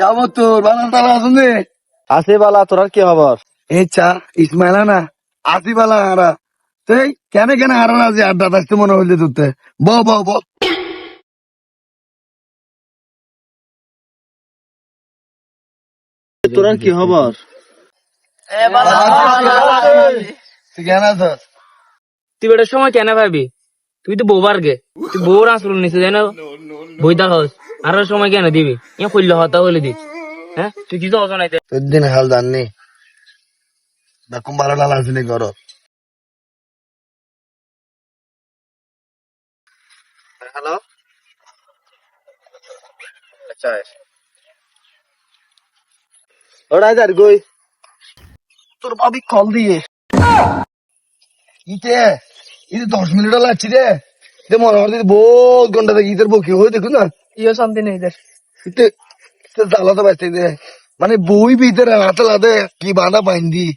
আমার তোর বানান তারা আসুন দে আছে বালা, তোর আর কি খবর? এই চা ইসমাইলা না আসি বালা হারা তুই কেন কেন হারা না যে আড্ডা থাকতে মনে হইলে তুতে ব ব ব তোর আর কি খবর? তুই কেন আছিস তুই বেটার সময় কেন ভাবি? তুই তো বউবার গে, তুই বউর আসল নিচে জানো বই দেখাস আর সময় কেন দিবি? ইয়া করলে হতা বলে দিস। হ্যাঁ তুই কিছু অজানাইতে তোর দিন হাল জাননি বেকুম ভালো লাল আসিনি ঘর হ্যালো, আচ্ছা ওরাই যার গই। তোর ভাবি কল দিয়ে ইতে ইতে 10 মিনিট লাগছে রে দে মনে হয় বহুত ঘন্টা থেকে ইতের বকি হয়ে দেখুন না ইয়ে শান্তি নেই দেখ। জ্বালাতে পারছে মানে বই ভিতরে হাতে লাদে কি বাঁধা বাইন্দি